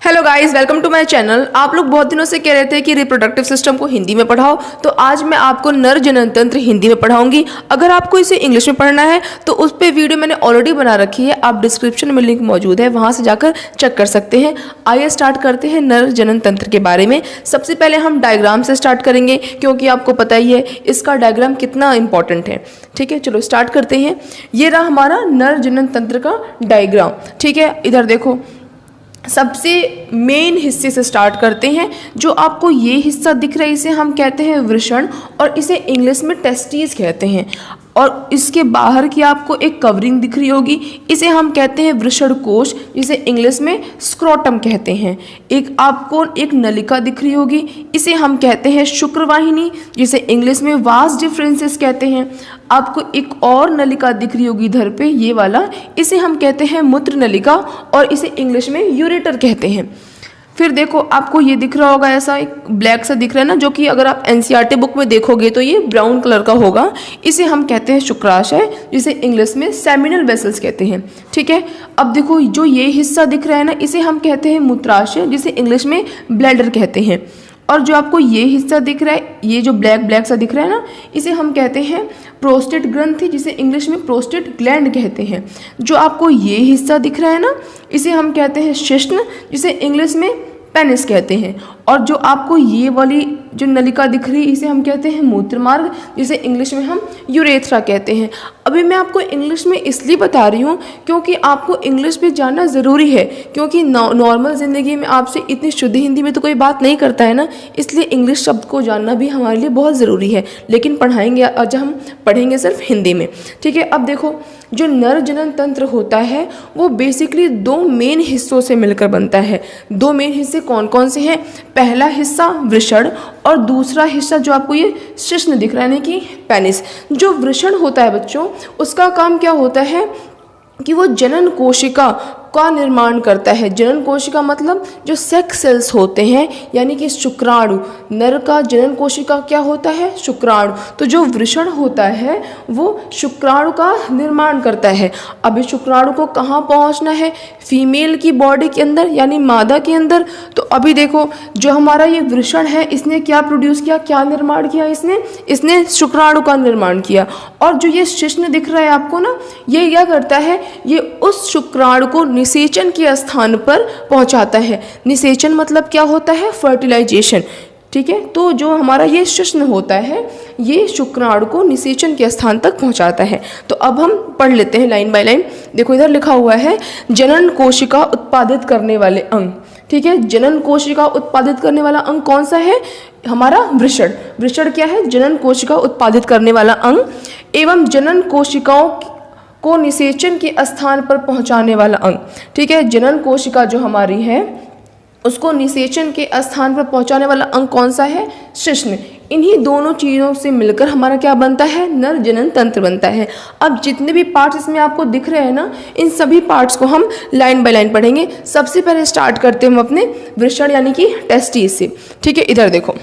Hello guys, welcome to my channel. आप लोग बहुत दिनों से कह रहे थे कि रिप्रोडक्टिव सिस्टम को हिंदी में पढ़ाओ, तो आज मैं आपको नर जनन तंत्र हिंदी में पढ़ाऊंगी। अगर आपको इसे इंग्लिश में पढ़ना है तो उस पर वीडियो मैंने ऑलरेडी बना रखी है, आप डिस्क्रिप्शन में लिंक मौजूद है, वहां से जाकर चेक कर सकते हैं। आइए स्टार्ट करते हैं नर जनन तंत्र के बारे में। सबसे पहले हम डायग्राम से स्टार्ट करेंगे, क्योंकि आपको पता ही है इसका डायग्राम कितना इंपॉर्टेंट है। ठीक है, चलो स्टार्ट करते हैं। ये रहा हमारा नर जनन तंत्र का डायग्राम। ठीक है, इधर देखो, सबसे मेन हिस्से से स्टार्ट करते हैं। जो आपको ये हिस्सा दिख रहा है इसे हम कहते हैं वृषण, और इसे इंग्लिश में टेस्टिस कहते हैं। और इसके बाहर की आपको एक कवरिंग दिख रही होगी, इसे हम कहते हैं वृषण कोश, जिसे इंग्लिश में स्क्रोटम कहते हैं। एक आपको एक नलिका दिख रही होगी, इसे हम कहते हैं शुक्रवाहिनी, जिसे इंग्लिश में वास डिफरेंसेस कहते हैं। आपको एक और नलिका दिख रही होगी इधर पे, ये वाला, इसे हम कहते हैं मूत्र नलिका, और इसे इंग्लिश में यूरेटर कहते हैं। फिर देखो, आपको ये दिख रहा होगा, ऐसा एक ब्लैक सा दिख रहा है ना, जो कि अगर आप एनसीईआरटी बुक में देखोगे तो ये ब्राउन कलर का होगा। इसे हम कहते हैं शुक्राशय, जिसे इंग्लिश में सेमिनल वेसल्स कहते हैं। ठीक है, अब देखो, जो ये हिस्सा दिख रहा है ना, इसे हम कहते हैं मूत्राशय, जिसे इंग्लिश में ब्लैडर कहते हैं। और जो आपको ये हिस्सा दिख रहा है, ये जो ब्लैक ब्लैक सा दिख रहा है ना, इसे हम कहते हैं प्रोस्टेट ग्रंथि, जिसे इंग्लिश में प्रोस्टेट ग्लैंड कहते हैं। जो आपको ये हिस्सा दिख रहा है ना, इसे हम कहते हैं शिश्न, जिसे इंग्लिश में पेनिस कहते हैं। और जो आपको ये वाली जो नलिका दिख रही है, इसे हम कहते हैं मूत्र मार्ग, जिसे इंग्लिश में हम यूरेथ्रा कहते हैं। अभी मैं आपको इंग्लिश में इसलिए बता रही हूँ क्योंकि आपको इंग्लिश भी जानना ज़रूरी है, क्योंकि नॉर्मल ज़िंदगी में आपसे इतनी शुद्ध हिंदी में तो कोई बात नहीं करता है ना, इसलिए इंग्लिश शब्द को जानना भी हमारे लिए बहुत ज़रूरी है। लेकिन पढ़ाएंगे, आज हम पढ़ेंगे सिर्फ हिंदी में। ठीक है, अब देखो, जो नर जनन तंत्र होता है वो बेसिकली दो मेन हिस्सों से मिलकर बनता है। दो मेन हिस्से कौन कौन से हैं? पहला हिस्सा वृषण, और दूसरा हिस्सा जो आपको ये शिश्न दिख रहा है, यानी कि पेनिस। जो वृषण होता है बच्चों, उसका काम क्या होता है कि वो जनन कोशिका का निर्माण करता है। जनन कोशिका मतलब जो सेक्स सेल्स होते हैं, यानी कि शुक्राणु। नर का जनन कोशिका क्या होता है? शुक्राणु। तो जो वृषण होता है वो शुक्राणु का निर्माण करता है। अभी शुक्राणु को कहाँ पहुँचना है? फीमेल की बॉडी के अंदर, यानी मादा के अंदर। तो अभी देखो, जो हमारा ये वृषण है, इसने क्या प्रोड्यूस किया, क्या निर्माण किया? इसने शुक्राणु का निर्माण किया। और जो ये शिश्न दिख रहा है आपको ना, ये क्या करता है? ये उस शुक्राणु को निषेचन के स्थान पर पहुंचाता है। निषेचन मतलब क्या होता है? फर्टिलाइजेशन। ठीक है, तो जो हमारा ये शिश्न होता है, ये शुक्राणु को निषेचन के स्थान तक पहुंचाता है। तो अब हम पढ़ लेते हैं लाइन बाय लाइन। देखो, इधर लिखा हुआ है जनन कोशिका उत्पादित करने वाले अंग। ठीक है, जनन कोशिका उत्पादित करने वाला अंग कौन सा है? हमारा वृषण। वृषण क्या है? जनन कोशिका उत्पादित करने वाला अंग, एवं जनन कोशिकाओं को निषेचन के स्थान पर पहुंचाने वाला अंग। ठीक है, जनन कोशिका जो हमारी है उसको निषेचन के स्थान पर पहुंचाने वाला अंग कौन सा है? शिश्न। इन्हीं दोनों चीज़ों से मिलकर हमारा क्या बनता है? नर जनन तंत्र बनता है। अब जितने भी पार्ट्स इसमें आपको दिख रहे हैं ना, इन सभी पार्ट्स को हम लाइन बाय लाइन पढ़ेंगे। सबसे पहले स्टार्ट करते हैं हम अपने वृषण यानी कि टेस्टिस से। ठीक है, इधर देखो,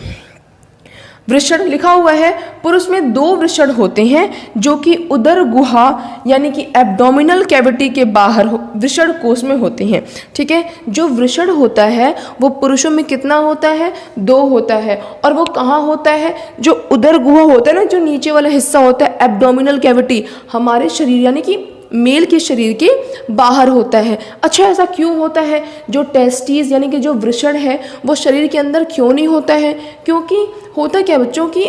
वृषण लिखा हुआ है। पुरुष में दो वृषण होते हैं जो कि उदर गुहा यानी कि एब्डोमिनल कैविटी के बाहर वृषण कोश में होते हैं। ठीक है, जो वृषण होता है वो पुरुषों में कितना होता है? दो होता है। और वो कहाँ होता है? जो उदर गुहा होता है ना, जो नीचे वाला हिस्सा होता है, एब्डोमिनल कैविटी, हमारे शरीर यानी कि मेल के शरीर के बाहर होता है। अच्छा, ऐसा क्यों होता है? जो टेस्टिस यानी कि जो वृषण है वो शरीर के अंदर क्यों नहीं होता है? क्योंकि होता क्या बच्चों की,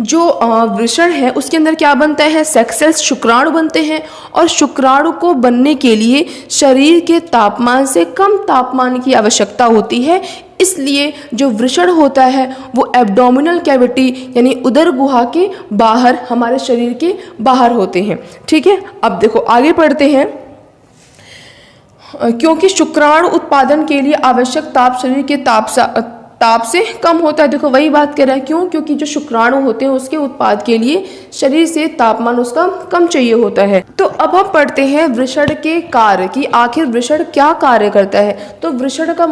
जो वृषण है उसके अंदर क्या बनता है? सेक्स सेल्स, शुक्राणु बनते हैं। और शुक्राणु को बनने के लिए शरीर के तापमान से कम तापमान की आवश्यकता होती है। इसलिए जो वृषण होता है वो एब्डोमिनल कैविटी यानी उदर गुहा के बाहर, हमारे शरीर के बाहर होते हैं। ठीक है, अब देखो आगे पढ़ते हैं। क्योंकि शुक्राणु उत्पादन के लिए आवश्यक ताप शरीर के ताप से कम होता है। देखो वही बात कर रहा है, क्यों? क्योंकि जो शुक्राणु होते हैं उसके उत्पाद के लिए शरीर से तापमान उसका कम चाहिए होता है। तो अब हम पढ़ते हैं वृषण के कार्य कि आखिर वृषण क्या कार्य करता है। तो वृषण का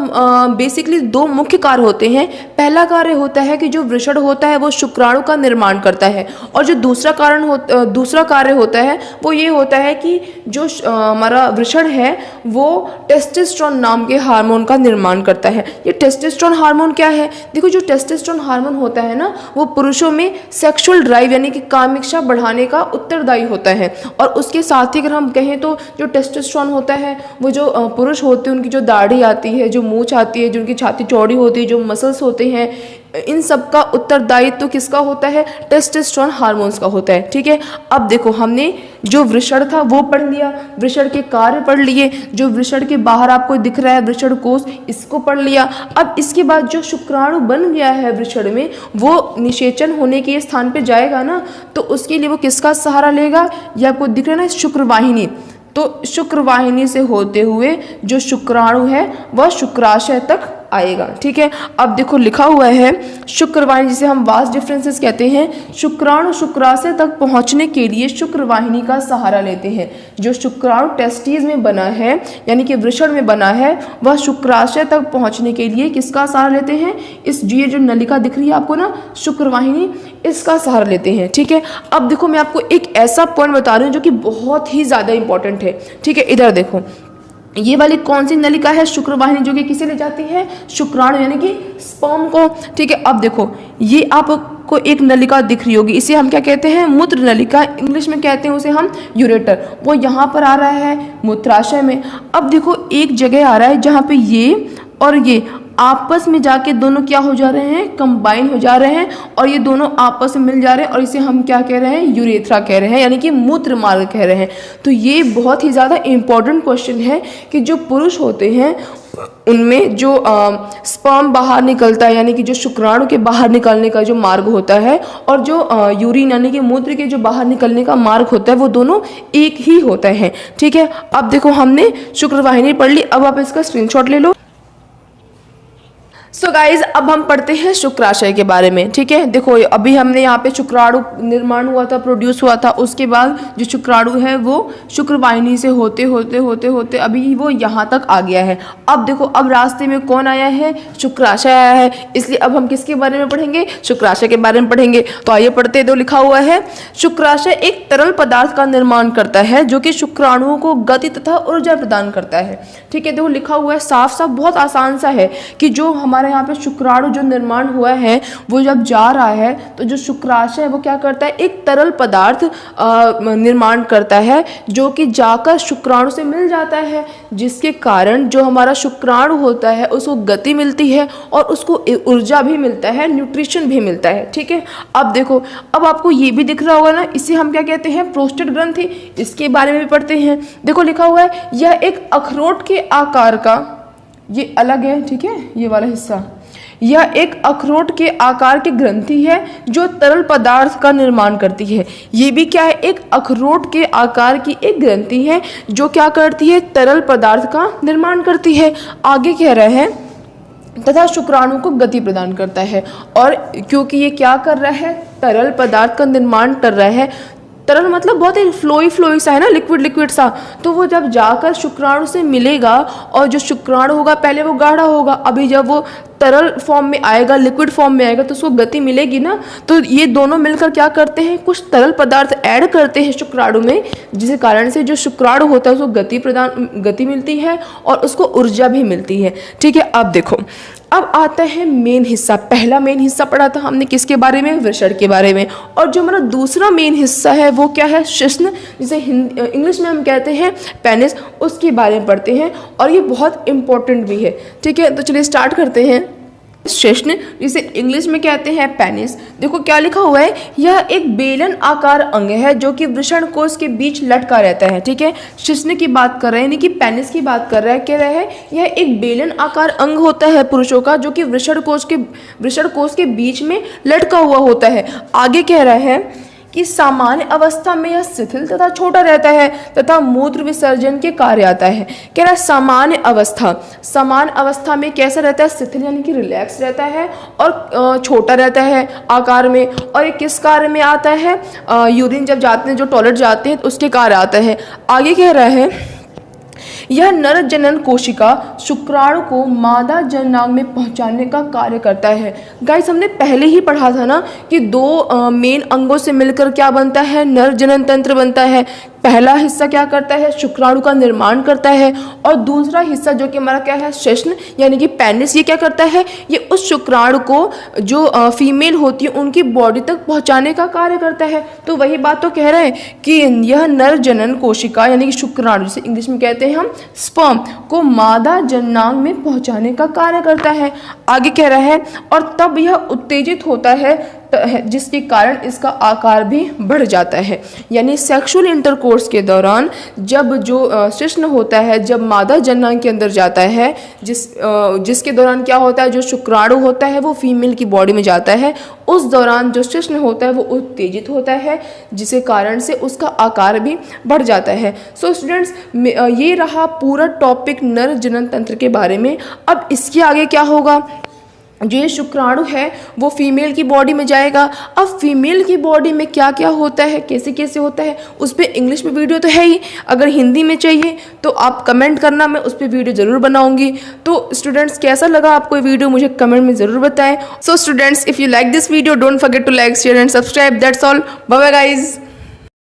बेसिकली दो मुख्य कार्य होते हैं। पहला कार्य होता है कि जो वृषण होता है वो शुक्राणु का निर्माण करता है, और जो दूसरा कार्य होता है वो ये होता है कि जो हमारा वृषण है वो टेस्टोस्टेरोन नाम के हार्मोन का निर्माण करता है। ये टेस्टोस्टेरोन हार्मोन क्या है? देखो जो टेस्टोस्टेरोन हार्मोन होता है ना, वो पुरुषों में सेक्सुअल ड्राइव यानी कि कामिक्षा बढ़ाने का उत्तरदायी होता है। और उसके साथ ही अगर हम कहें तो जो टेस्टोस्टेरोन होता है वो जो पुरुष होते हैं उनकी जो दाढ़ी आती है, जो मूंछ आती है, जो उनकी छाती चौड़ी होती है, जो मसल्स होते हैं, इन सब का उत्तरदायित्व तो किसका होता है? टेस्टोस्टेरोन हार्मोन्स का होता है। ठीक है, अब देखो हमने जो वृषण था वो पढ़ लिया, वृषण के कार्य पढ़ लिए, जो वृषण के बाहर आपको दिख रहा है वृषण कोश, इसको पढ़ लिया। अब इसके बाद जो शुक्राणु बन गया है वृषण में वो निषेचन होने के स्थान पे जाएगा ना, तो उसके लिए वो किसका सहारा लेगा? ये आपको दिख रहा है ना, शुक्रवाहिनी। तो शुक्रवाहिनी से होते हुए जो शुक्राणु है वह शुक्राशय तक आएगा। ठीक है, अब देखो लिखा हुआ है शुक्रवाहिनी, जिसे हम वास डिफरेंसेस कहते हैं। शुक्राणु शुक्राशय तक पहुंचने के लिए शुक्रवाहिनी का सहारा लेते हैं। जो शुक्राणु टेस्टिस में बना है यानी कि वृषण में बना है वह शुक्राशय तक पहुंचने के लिए किसका सहारा लेते हैं? इस ये जो नलिका दिख रही है आपको ना, शुक्रवाहिनी, इसका सहारा लेते हैं। ठीक है, अब देखो मैं आपको एक ऐसा पॉइंट बता रही हूँ जो कि बहुत ही ज़्यादा इंपॉर्टेंट है। ठीक है, इधर देखो, ये वाली कौन सी नलिका है? शुक्रवाहिनी, जो कि किसे ले जाती है? शुक्राणु यानी कि स्पर्म को। ठीक है, अब देखो ये आपको एक नलिका दिख रही होगी, इसे हम क्या कहते हैं? मूत्र नलिका, इंग्लिश में कहते हैं उसे हम यूरेटर। वो यहाँ पर आ रहा है मूत्राशय में। अब देखो एक जगह आ रहा है जहाँ पे ये और ये आपस में जाके दोनों क्या हो जा रहे हैं? कंबाइन हो जा रहे हैं, और ये दोनों आपस में मिल जा रहे हैं, और इसे हम क्या कह रहे हैं? यूरेथ्रा कह रहे हैं, यानी कि मूत्र मार्ग कह रहे हैं। तो ये बहुत ही ज़्यादा इम्पॉर्टेंट क्वेश्चन है कि जो पुरुष होते हैं उनमें जो स्पर्म बाहर निकलता है यानी कि जो शुक्राणु के बाहर निकलने का जो मार्ग होता है, और जो यूरिन यानी कि मूत्र के जो बाहर निकलने का मार्ग होता है, वो दोनों एक ही होता है। ठीक है, अब देखो हमने शुक्रवाहिनी पढ़ ली, अब आप इसका स्क्रीनशॉट ले लो। सो गाइज अब हम पढ़ते हैं शुक्राशय के बारे में। ठीक है, देखो अभी हमने यहाँ पे शुक्राणु निर्माण हुआ था, प्रोड्यूस हुआ था, उसके बाद जो शुक्राणु है वो शुक्रवाहिनी से होते होते होते होते अभी वो यहाँ तक आ गया है। अब देखो अब रास्ते में कौन आया है? शुक्राशय आया है, इसलिए अब हम किसके बारे में पढ़ेंगे? शुक्राशय के बारे में पढ़ेंगे। तो आइए पढ़ते, तो लिखा हुआ है शुक्राशय एक तरल पदार्थ का निर्माण करता है जो कि शुक्राणुओं को गति तथा ऊर्जा प्रदान करता है। ठीक है, देखो लिखा हुआ है साफ साफ, बहुत आसान सा है कि जो हमारे यहाँ पे शुक्राणु जो निर्माण हुआ है वो जब जा रहा है तो जो शुक्राशय है वो क्या करता है? एक तरल पदार्थ निर्माण करता है जो कि जाकर शुक्राणु से मिल जाता है, जिसके कारण जो हमारा शुक्राणु होता है उसको गति मिलती है और उसको ऊर्जा भी मिलता है, न्यूट्रिशन भी मिलता है। ठीक है, अब देखो अब आपको ये भी दिख रहा होगा ना, इसे हम क्या कहते हैं? प्रोस्टेट ग्रंथि। इसके बारे में भी पढ़ते हैं। देखो लिखा हुआ है यह एक अखरोट के आकार का, ये अलग है। ठीक है, ये वाला हिस्सा, यह एक अखरोट के आकार की ग्रंथि है जो तरल पदार्थ का निर्माण करती है। ये भी क्या है? एक अखरोट के आकार की एक ग्रंथि है जो क्या करती है? तरल पदार्थ का निर्माण करती है। आगे कह रहा है तथा शुक्राणु को गति प्रदान करता है, और क्योंकि ये क्या कर रहा है? तरल पदार्थ का निर्माण कर रहा है। तरल मतलब बहुत ही फ्लोई सा है ना, लिक्विड सा। तो वो जब जाकर शुक्राणु से मिलेगा और जो शुक्राणु होगा पहले वो गाढ़ा होगा, अभी जब वो तरल फॉर्म में आएगा, लिक्विड फॉर्म में आएगा तो उसको गति मिलेगी ना। तो ये दोनों मिलकर क्या करते हैं? कुछ तरल पदार्थ ऐड करते हैं शुक्राणु में, जिसके कारण से जो शुक्राणु होता है उसको गति मिलती है और उसको ऊर्जा भी मिलती है। ठीक है, अब देखो अब आता है मेन हिस्सा। पहला मेन हिस्सा पढ़ा था हमने किसके बारे में? वृषण के बारे में। और जो हमारा दूसरा मेन हिस्सा है वो क्या है? शिश्न, जिसे इंग्लिश में हम कहते हैं पेनिस, उसके बारे में पढ़ते हैं, और ये बहुत इंपॉर्टेंट भी है। ठीक है, तो चलिए स्टार्ट करते हैं। शिश्न, जिसे इंग्लिश में कहते हैं पेनिस। देखो क्या लिखा हुआ है, यह एक बेलन आकार अंग है जो कि वृषण कोश के बीच लटका रहता है। ठीक है, शिश्न की बात कर रहे हैं, यानी कि पेनिस की बात कर रहा है। कह रहा है यह एक बेलन आकार अंग होता है पुरुषों का जो कि वृषण कोश के बीच में लटका हुआ होता है। आगे कह रहा है कि सामान्य अवस्था में यह शिथिल तथा छोटा रहता है तथा मूत्र विसर्जन के कार्य आता है। कह रहा है सामान्य अवस्था में कैसा रहता है, शिथिल यानी कि रिलैक्स रहता है और छोटा रहता है आकार में। और ये किस कार्य में आता है, यूरिन जब जाते हैं, जो टॉयलेट जाते हैं तो उसके कार्य आता है। आगे कह रहा है यह नर जनन कोशिका शुक्राणु को मादा जननांग में पहुंचाने का कार्य करता है। गाइस हमने पहले ही पढ़ा था ना कि दो मेन अंगों से मिलकर क्या बनता है, नर जनन तंत्र बनता है। पहला हिस्सा क्या करता है, शुक्राणु का निर्माण करता है, और दूसरा हिस्सा जो कि हमारा क्या है, शेषन यानी कि पेनिस, ये क्या करता है, ये उस शुक्राणु को जो फीमेल होती है उनकी बॉडी तक पहुंचाने का कार्य करता है। तो वही बात तो कह रहे हैं कि यह नर जनन कोशिका यानी कि शुक्राणु, जिसे इंग्लिश में कहते हैं हम स्पर्म, को मादा जननांग में पहुंचाने का कार्य करता है। आगे कह रहा है और तब यह उत्तेजित होता है जिसके कारण इसका आकार भी बढ़ जाता है। यानी सेक्सुअल इंटरकोर्स के दौरान जब जो शिश्न होता है, जब मादा जननांग के अंदर जाता है, जिसके दौरान क्या होता है, जो शुक्राणु होता है वो फीमेल की बॉडी में जाता है, उस दौरान जो शिश्न होता है वो उत्तेजित होता है, जिसके कारण से उसका आकार भी बढ़ जाता है। सो स्टूडेंट्स, ये रहा पूरा टॉपिक नर जनन तंत्र के बारे में। अब इसके आगे क्या होगा, जो ये शुक्राणु है वो फीमेल की बॉडी में जाएगा। अब फीमेल की बॉडी में क्या क्या होता है, कैसे कैसे होता है, उस पर इंग्लिश में वीडियो तो है ही। अगर हिंदी में चाहिए तो आप कमेंट करना, मैं उस पर वीडियो ज़रूर बनाऊंगी। तो स्टूडेंट्स, कैसा लगा आपको ये वीडियो मुझे कमेंट में ज़रूर बताएं। So students, if you like this video, don't forget to like, share and subscribe. That's all, bye bye guys.